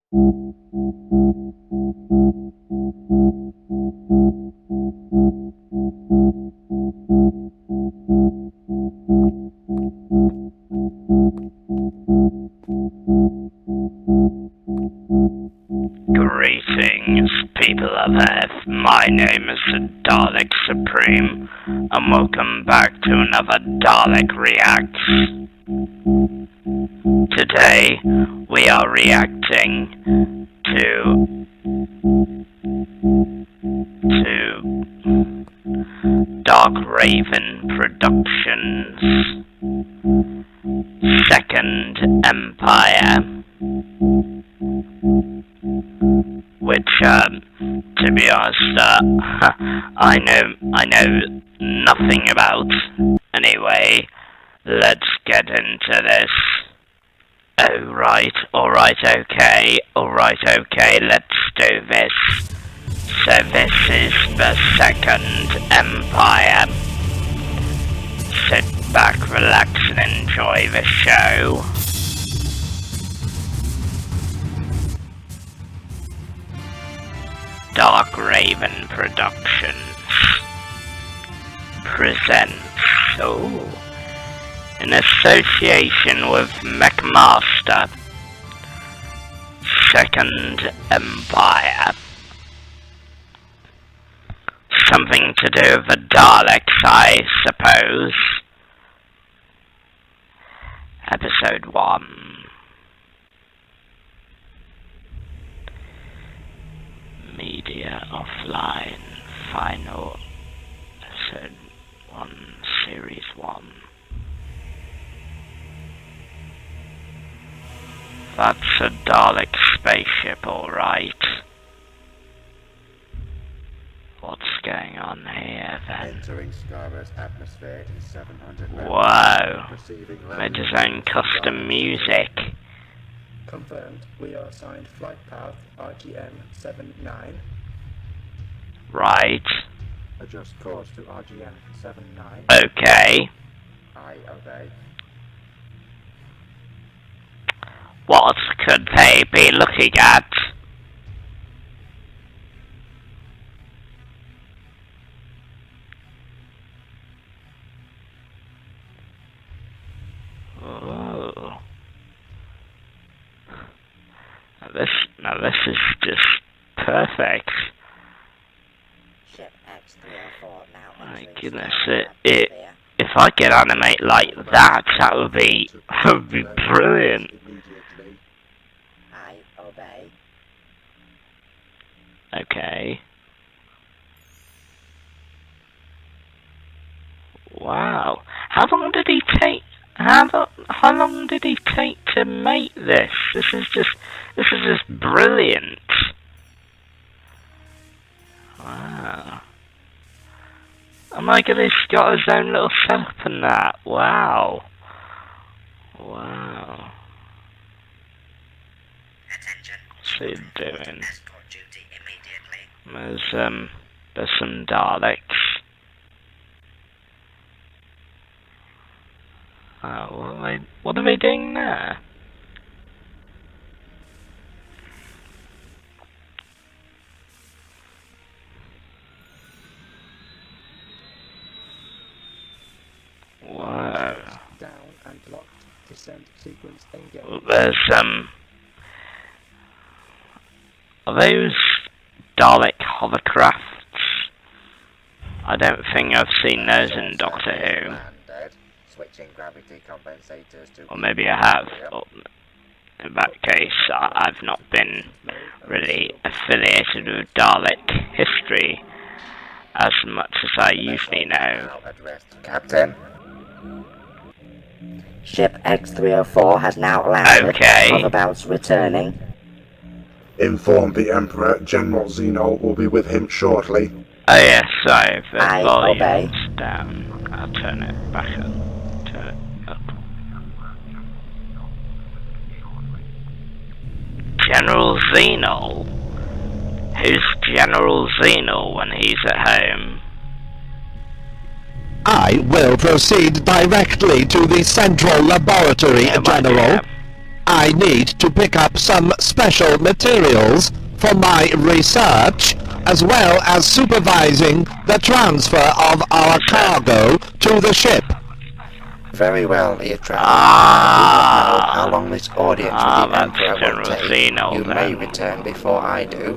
Greetings, people of Earth. My name is the Dalek Supreme, and welcome back to another Dalek Reacts. Today, we are reacting to Dark Raven Productions' Second Empire, which, to be honest, I know nothing about. Anyway, let's get into this. Alright, okay, let's do this. So this is the Second Empire. Sit back, relax, and enjoy the show. Dark Raven Productions presents, in association with MechMaster, Second Empire. Something to do with the Daleks, I suppose. Episode 1. Media offline, final, episode 1, series 1. That's a Dalek spaceship, alright. What's going on here then? Entering Scarlet's atmosphere in 700 Whoa, made his own custom music. Confirmed. We are assigned flight path RGM-79. Right. Adjust course to RGM-79. Okay. I obey. What could they be looking at? Oh. Now this is just perfect. My goodness, if I could animate like that, that would be brilliant. I obey. Okay. Wow. How long did he take? How long did he take to make this? This is just brilliant. Wow. Oh my god, he's got his own little setup and that. Wow. Wow. What's he doing? There's some Daleks. Oh, what are they doing there? Whoa. Down and locked. Descent sequence engaged. Well, there's are those Dalek hovercrafts? I don't think I've seen those in Doctor Who. Switching gravity compensators to... Or maybe I have. Or in that case, I've not been really affiliated with Dalek history as much as I usually know. Captain. Ship X-304 has now landed. Okay. Hoverabouts returning. Inform the Emperor General Xenol will be with him shortly. Oh yes, sorry, the I volume's obey. down. I'll turn it back up. Turn it up. General Xenol? Who's General Xenol when he's at home? I will proceed directly to the central laboratory, Oh my General. God. I need to pick up some special materials for my research, as well as supervising the transfer of our cargo to the ship. Very well, Leotra. I do not know how long this audience with the that's Emperor will General take. Xenol, You may then. return before I do.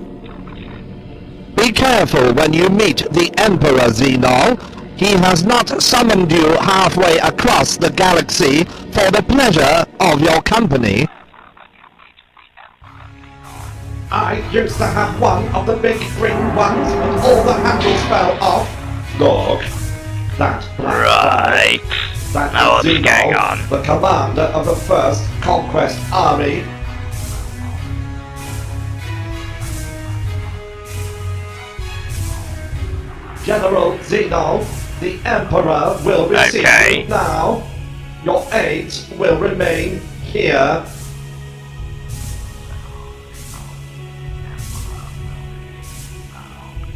Be careful when you meet the Emperor, Xenol. He has not summoned you halfway across the galaxy for the pleasure of your company. I used to have one of the big green ones, and all the handles fell off. Look, that black Right. That Now is what's Xenol, going on? the commander of the First Conquest Army. General Xenol, the Emperor will receive Okay. you now. Your aides will remain here.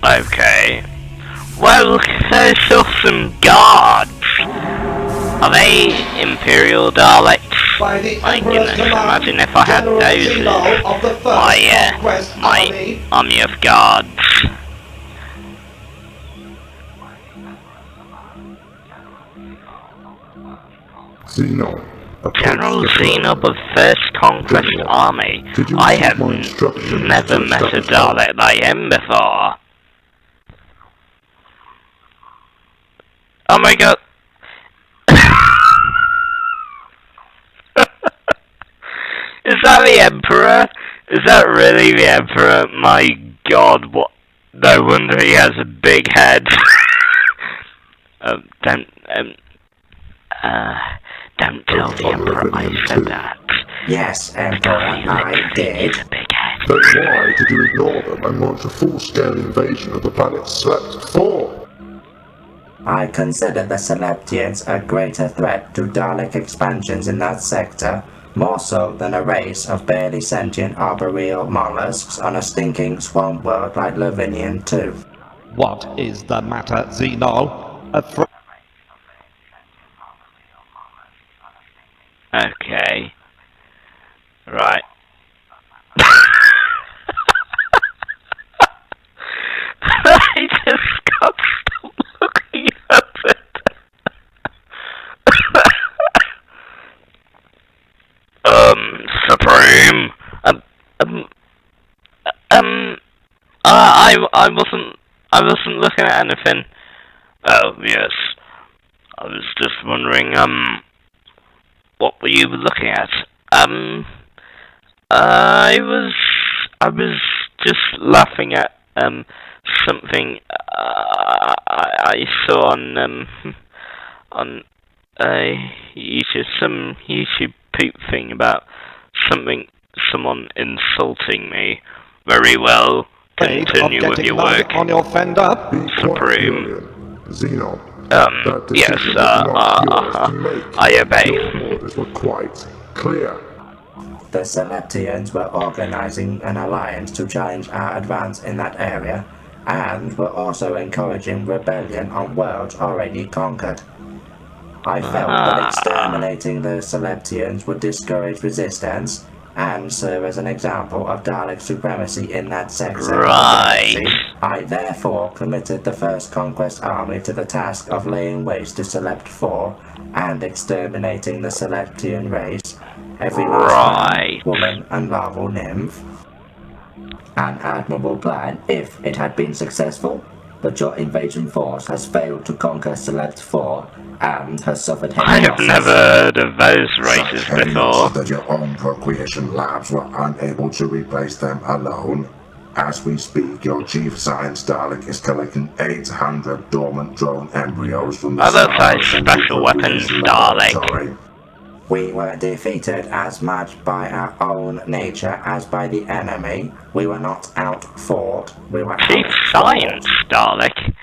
Okay. Well, there's still some guards. Are they Imperial Daleks? By the My Emperor's goodness, command, imagine if I had General those Xenol as of the First Conquest my Army. army of guards. Xenol, General approach the Xenol throne. of First Conquest General, Army. did you I receive have my instructions never to met a establish order? Dalek like him before. Oh my god. Is that the Emperor? Is that really the Emperor? My god, what? No wonder he has a big head. Don't tell the Emperor I said that. Yes, Emperor, I did. A big head. Then why did you ignore them and launch a full-scale invasion of the planet Slept 4? I consider the Seleptians a greater threat to Dalek expansions in that sector, more so than a race of barely sentient arboreal mollusks on a stinking swamp world like Lavinian 2. What is the matter, Xenol? Okay. Right. I just can't stop looking at it. Supreme. I wasn't looking at anything. Oh, yes. I was just wondering, what were you looking at? I was just laughing at, something, I saw on YouTube, some YouTube poop thing about someone insulting me. Very well. Continue with your work, on your fender. Be quiet, Supreme. Julian. Xenol, that Yes, decision was not yours to make. I obey. Your orders were quite clear. The Seleptians were organizing an alliance to challenge our advance in that area, and were also encouraging rebellion on worlds already conquered. I felt that exterminating the Seleptians would discourage resistance, and serve as an example of Dalek supremacy in that sector Right. of the galaxy. I therefore committed the First Conquest Army to the task of laying waste to Selept 4 and exterminating the Seleptian race, every last man, woman and larval nymph. An admirable plan if it had been successful, but your invasion force has failed to conquer Selept 4 and has suffered heavy I have losses. never heard of those races Such heavy before. losses that your own procreation labs were unable to replace them alone. As we speak, your chief science Dalek is collecting 800 dormant drone embryos from the Oh, that's Star a Central special weapons Procreation Dalek. Laboratory. We were defeated as much by our own nature as by the enemy. We were not outfought, we were Chief outfought. Science Dalek?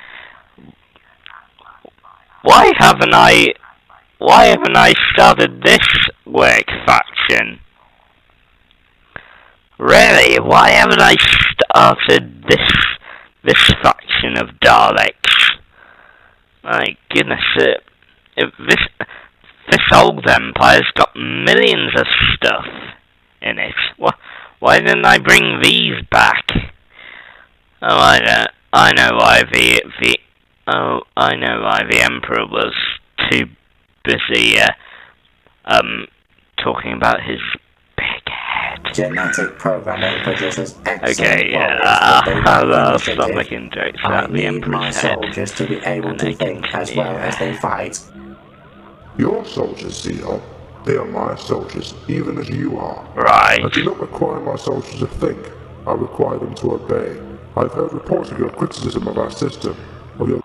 Why haven't I started this work faction? Really, why haven't I started this faction of Daleks? My goodness, if this old empire's got millions of stuff. in it. Why didn't I bring these back? Oh, I know why the Emperor was too busy, talking about his big head. Genetic programming produces excellent Okay, warriors if they lack I'll stop initiative. making jokes I about the need my Emperor's head. soldiers to be able And to they think as well as they fight. Your soldiers, xenol, they are my soldiers, even as you are. Right. I do not require my soldiers to think. I require them to obey. I've heard reports of your criticism of our system, of your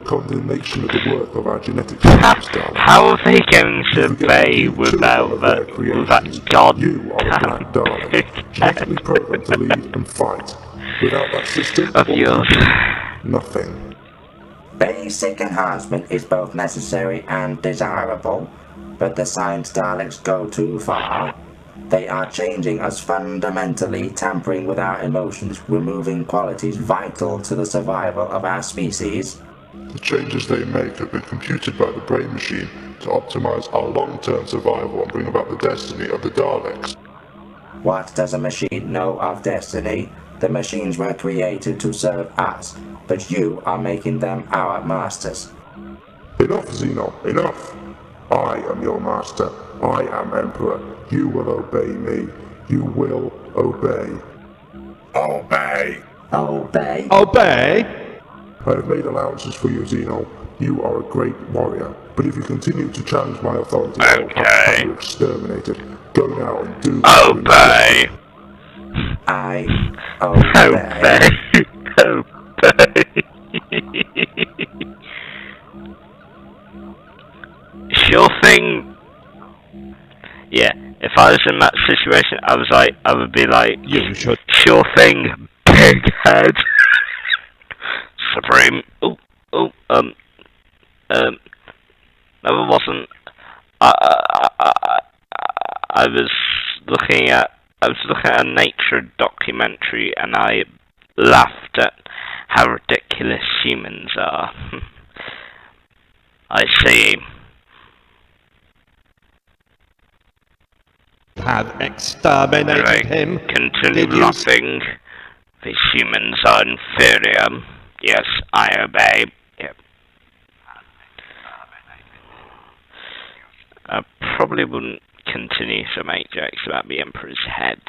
condemnation of the work of our genetic lifestyle. How are they going to Forget that obey you too are one without of their that creations. god? You are a black Dalek, genetically programmed to lead and fight. Without that system, Of what would you yours. do? Nothing. Basic enhancement is both necessary and desirable, but the science Daleks go too far. They are changing us fundamentally, tampering with our emotions, removing qualities vital to the survival of our species. The changes they make have been computed by the brain machine to optimize our long-term survival and bring about the destiny of the Daleks. What does a machine know of destiny? The machines were created to serve us, but you are making them our masters. Enough, xenol, enough! I am your master. I am Emperor. You will obey me. You will obey. Obey. Obey? Obey? I have made allowances for you, xenol. You are a great warrior. But if you continue to challenge my authority, I will have you exterminated. Go now and do Obey. I obey. Obey. Sure thing. Yeah, if I was in that situation, I would be like, You should. sure thing, big head. Supreme. No, it wasn't. I was looking at a nature documentary and I laughed at how ridiculous humans are. I see. Have exterminated him. Continue Did you laughing. The humans are inferior. Yes, I obey. Yep. I probably wouldn't continue to make jokes about the Emperor's heads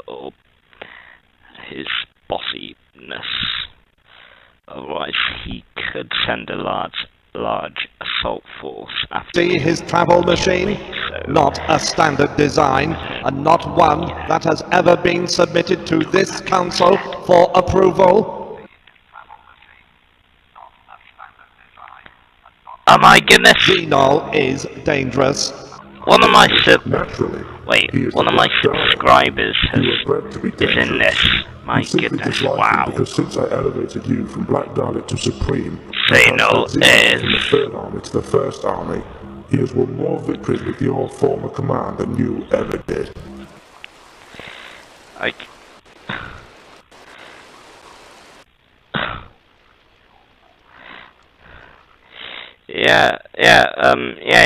or his bossiness. Otherwise, he could send a large assault force after see his travel machine? Not a standard design, and not one that has ever been submitted to this council for approval. Oh my goodness! Xenol is dangerous. One of my Naturally. one of my subscribers You are bred to be is in dangerous. this. My You simply goodness! dislike Wow. him because since I elevated you from Black Dalek to Supreme, Xenol from the is. Third Army to the First Army, he has won more victories with your former command than you ever did. Yeah,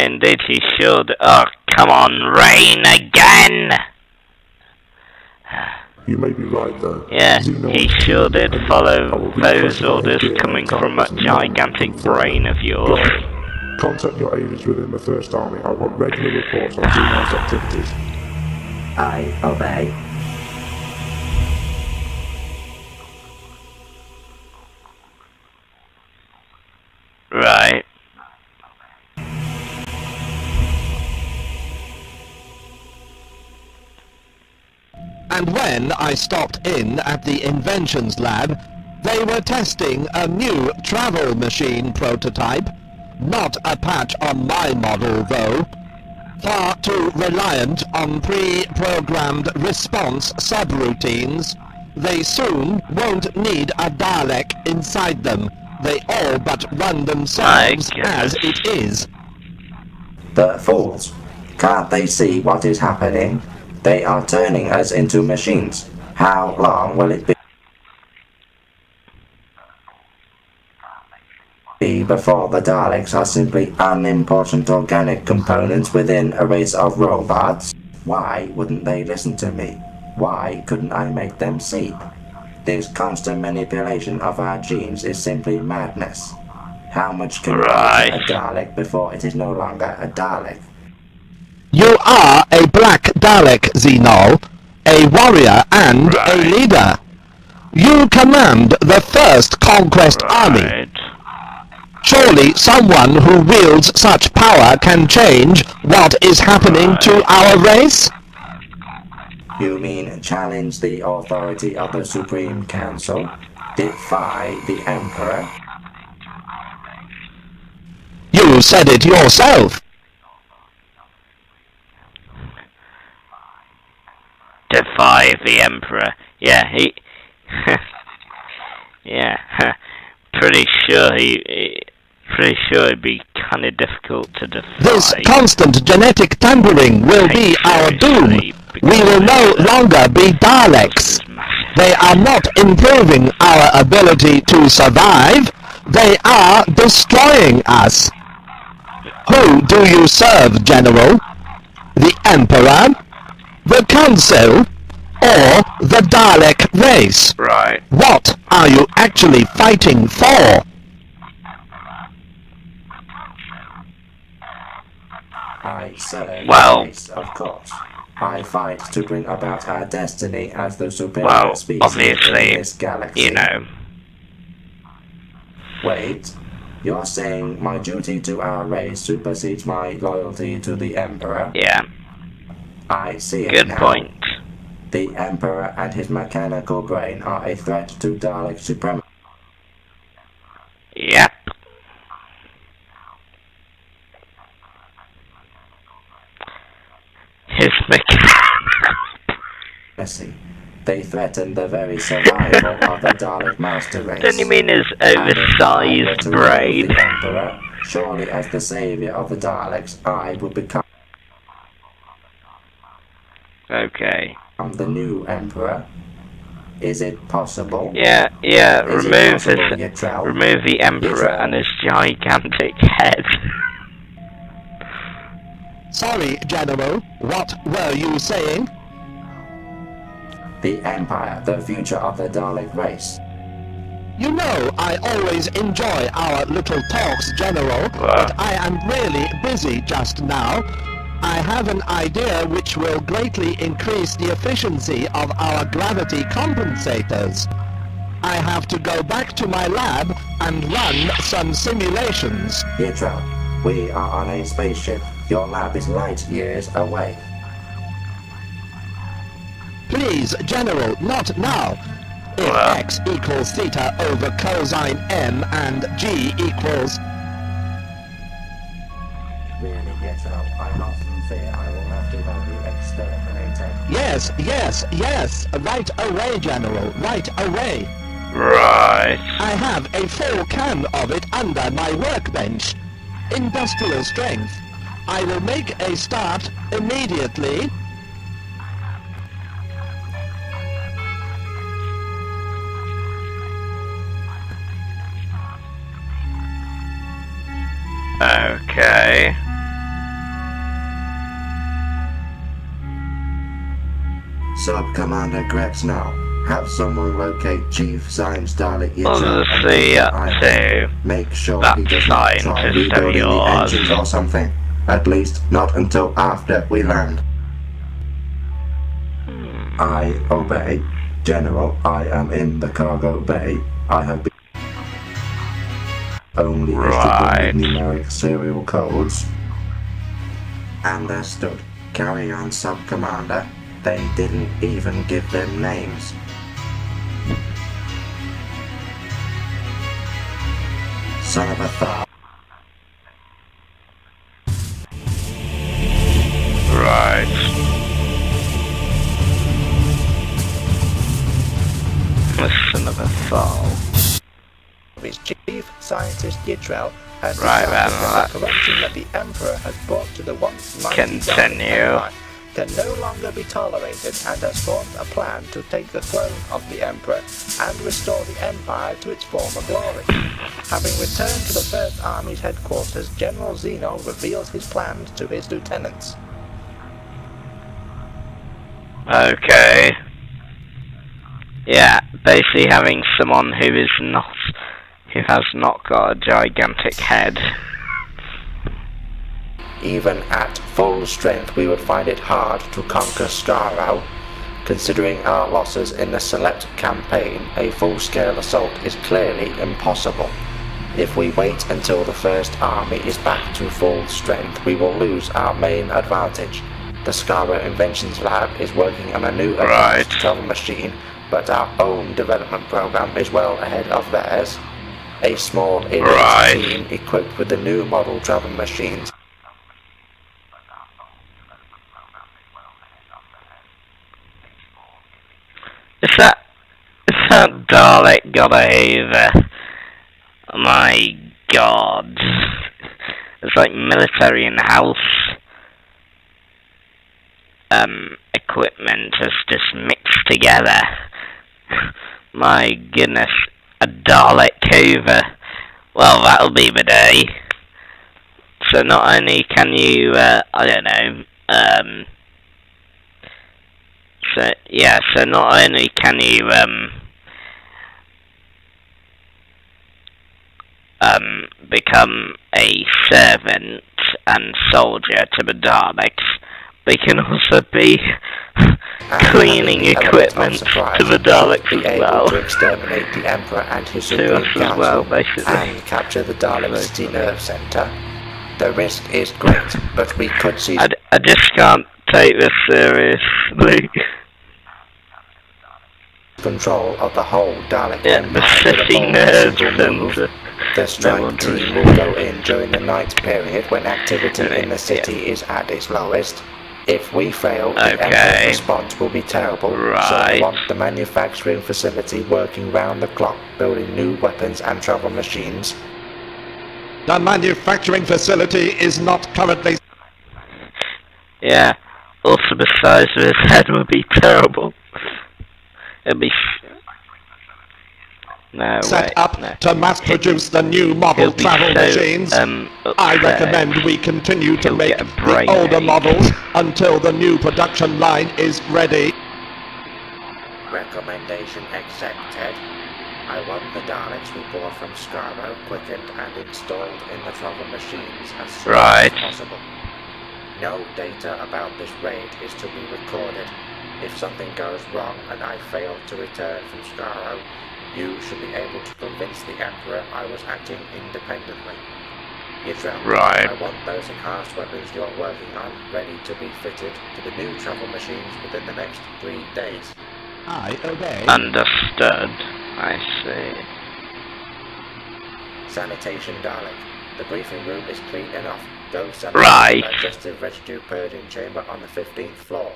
indeed he should. Oh, come on, rain again! You may be right, though. Yeah, Xenol he is sure keen did and follow I will be those classifying orders DNA coming from type that as gigantic brain of yours. Contact your agents within the First Army. I want regular reports on Xenol's activities. I obey. Right. And when I stopped in at the Inventions Lab, they were testing a new travel machine prototype. Not a patch on my model, though. Far too reliant on pre-programmed response subroutines. They soon won't need a Dalek inside them. They all but run themselves as it is. The fools. Can't they see what is happening? They are turning us into machines. How long will it be before the Daleks are simply unimportant organic components within a race of robots, why wouldn't they listen to me? Why couldn't I make them see? This constant manipulation of our genes is simply madness. How much can you alter a Dalek before it is no longer a Dalek? You are a black Dalek, xenol, a warrior and a leader. You command the first conquest army. Surely someone who wields such power can change what is happening to our race? You mean challenge the authority of the Supreme Council? Defy the Emperor? You said it yourself. Defy the Emperor. Yeah, he... yeah, pretty sure it'd be kind of difficult to defy. This constant genetic tampering will be our doom. We will no longer be Daleks. They are not improving our ability to survive. They are destroying us. Who do you serve, General? The Emperor? The Council? Or the Dalek race? Right. What are you actually fighting for? I serve Well, the race, of course. I fight to bring about our destiny as the superior species obviously, in this galaxy. you know. Wait, you're saying my duty to our race supersedes my loyalty to the Emperor? Yeah. I see it Good now. point. The Emperor and his mechanical brain are a threat to Dalek supremacy. Yep. His They threaten the very survival of the Dalek master race. Don't you mean his oversized brain? The Emperor, surely as the savior of the Daleks, I would become Okay. the new Emperor. Is it possible? Yeah, Is it remove possible, Yittrell? remove the Emperor Yittrell? and his gigantic head. Sorry, General. What were you saying? The Empire, the future of the Dalek race. You know I always enjoy our little talks, General, but I am really busy just now. I have an idea which will greatly increase the efficiency of our gravity compensators. I have to go back to my lab and run some simulations. Yittrell, we are on a spaceship. Your lab is light years away. Please, General, not now. If x equals theta over cosine m and g equals... Really, Yittrell, I often fear I will have to have you exterminated. Yes. Right away, General, right away. Right. I have a full can of it under my workbench. Industrial strength. I will make a start immediately. Okay. Sub-Commander Gretz now. Have someone locate Chief Science Dalek Yittrell. Obviously, Make sure that he does not try scientist of rebuilding the yours. engines or something. At least not until after we land. I obey. General, I am in the cargo bay. I have been only issued with numeric serial codes. Understood. Carry on, Sub-Commander. They didn't even give them names. Son of a thought. Right. Son of a foul. His chief scientist Yittrell has Right, decided that right. the corruption that the Emperor has brought to the once mighty Continue. Dalek Empire can no longer be tolerated and has formed a plan to take the throne of the Emperor and restore the Empire to its former glory. Having returned to the First Army's headquarters, General xenol reveals his plans to his lieutenants. Okay. Yeah, basically having someone who has not got a gigantic head. Even at full strength, we would find it hard to conquer Scarrow. Considering our losses in the Select campaign, a full-scale assault is clearly impossible. If we wait until the First Army is back to full strength, we will lose our main advantage. The Scarrow Inventions Lab is working on a new advanced travel machine, but our own development program is well ahead of theirs. A small elite team equipped with the new model travel machines. Is that Dalek got over? My god. It's like military and house equipment just mixed together. My goodness, a Dalek Hoover. Well, that'll be the day. So not only can you, I don't know, so not only can you, become a servant and soldier to the Daleks, they can also be cleaning equipment to the Daleks as well. To exterminate the Emperor and his Supreme Council and capture the Dalek City Nerve Center. The risk is great, but we could see... I just can't take this seriously. Control of the whole Dalek Empire. The City Nerve Center. The strike team will go in during the night period when activity in the city is at its lowest. If we fail, the Emperor's response will be terrible, so we want the manufacturing facility working round the clock, building new weapons and travel machines. The manufacturing facility is not currently... Yeah, also the size of his head would be terrible. It'd be... set up to mass-produce the new model travel machines. I recommend we continue to make the older models until the new production line is ready. Recommendation accepted. I want the Daleks we bought from Scarrow quickened and installed in the travel machines as soon as possible. No data about this raid is to be recorded. If something goes wrong and I fail to return from Scarrow, you should be able to convince the Emperor I was acting independently. I want those enhanced weapons you're working on ready to be fitted to the new travel machines within the next 3 days. I obey. Understood. I see. Sanitation Dalek. The briefing room is clean enough. Go set up the digestive residue purging chamber on the 15th floor.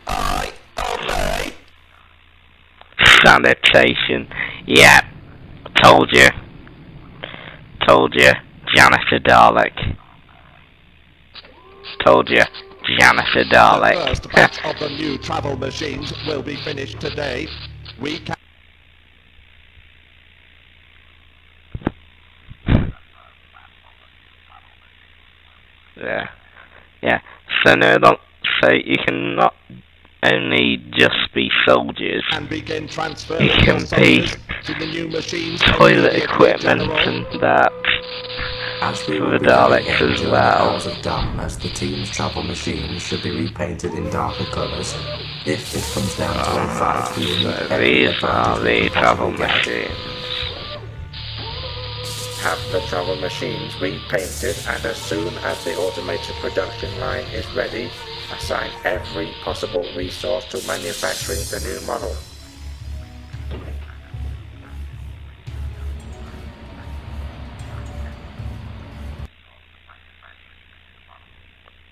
I obey. Sanitation. Yeah. Told you. Janitor Dalek. Told you. Janitor Dalek. The first batch of the new travel machines will be finished today. We can... Yeah. So you can not only just be soldiers, and begin transferring you can be to the new machines, toilet equipment and that As we for will the be Daleks as during well. hours of darkness, the team's travel machines should be repainted in darker colours. If it comes down to a fight, we will need every These are advantage we the can travel possibly get. machines. Have the travel machines repainted, and as soon as the automated production line is ready, assign every possible resource to manufacturing the new model.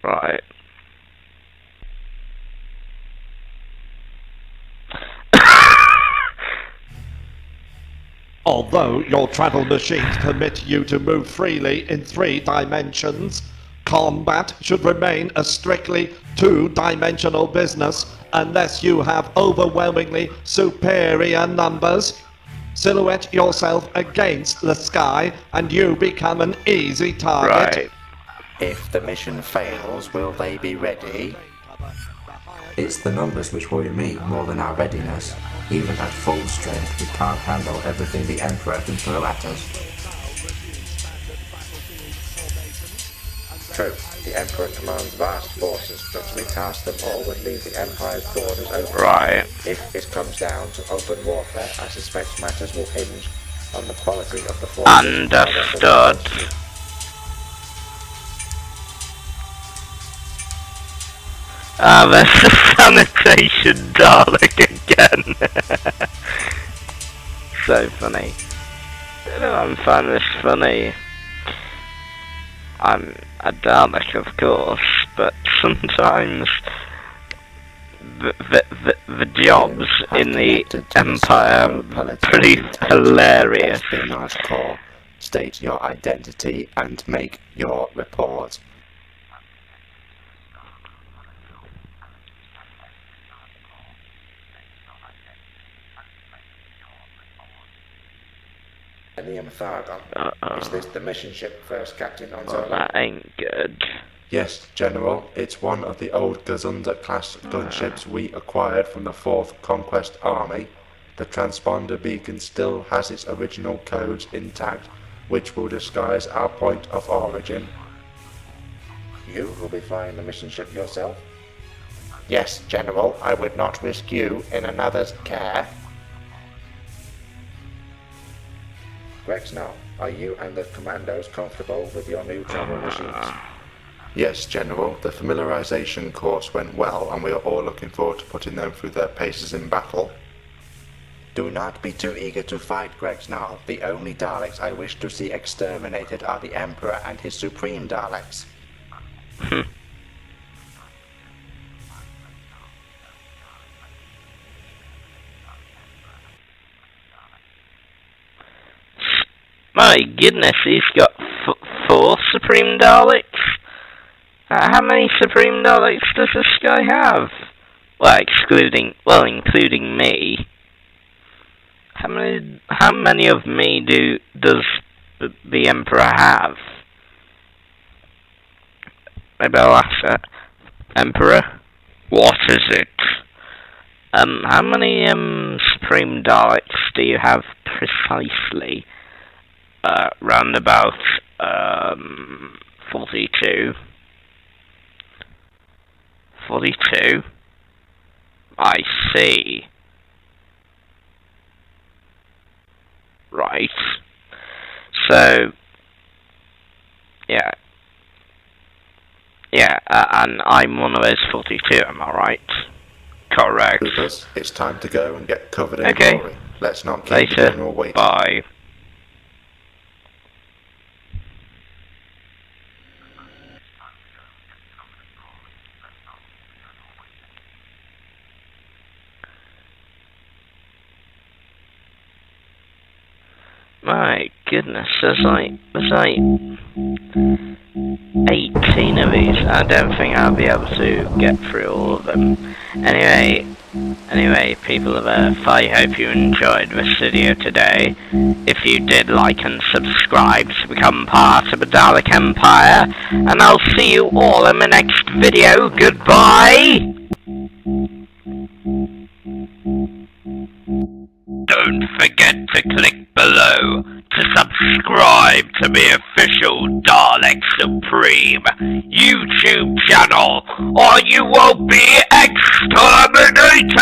Right. Although your travel machines permit you to move freely in 3 dimensions, combat should remain a strictly two-dimensional business unless you have overwhelmingly superior numbers. Silhouette yourself against the sky and you become an easy target. Right. If the mission fails, will they be ready? It's the numbers which worry me more than our readiness. Even at full strength, we can't handle everything the Emperor can throw at us. True, the Emperor commands vast forces, but we task them all would leave the Empire's borders open. Right. If it comes down to open warfare, I suspect matters will hinge on the quality of the forces. Understood. Ah, there's the sanitation Dalek again. So funny. I'm finding this funny. I'm a Dalek, of course, but sometimes the jobs in the Empire are pretty hilarious. Espionage Corps. State your identity and make your report. Is this the mission ship, First Captain Onzola? That ain't good. Yes, General. It's one of the old Gazunda-class gunships we acquired from the 4th Conquest Army. The transponder beacon still has its original codes intact, which will disguise our point of origin. You will be flying the mission ship yourself? Yes, General. I would not risk you in another's care. Grexnell, are you and the commandos comfortable with your new travel machines? Yes, General. The familiarization course went well, and we are all looking forward to putting them through their paces in battle. Do not be too eager to fight, Grexnell. The only Daleks I wish to see exterminated are the Emperor and his Supreme Daleks. My goodness, he's got 4 Supreme Daleks? How many Supreme Daleks does this guy have? Well, including me. How many of me does the Emperor have? Maybe I'll ask that. Emperor? What is it? How many Supreme Daleks do you have precisely? Round about 42. 42? I see. Right. So, yeah. Yeah, and I'm one of those 42, am I right? Correct. Lucas, it's time to go and get covered in Okay. glory. Let's not keep the General waiting. Bye. My goodness, there's like 18 of these. I don't think I'll be able to get through all of them. Anyway, people of Earth, I hope you enjoyed this video today. If you did, like and subscribe to become part of the Dalek Empire, and I'll see you all in the next video. Goodbye! Don't forget to click below to subscribe to the official Dalek Supreme YouTube channel, or you will be exterminated!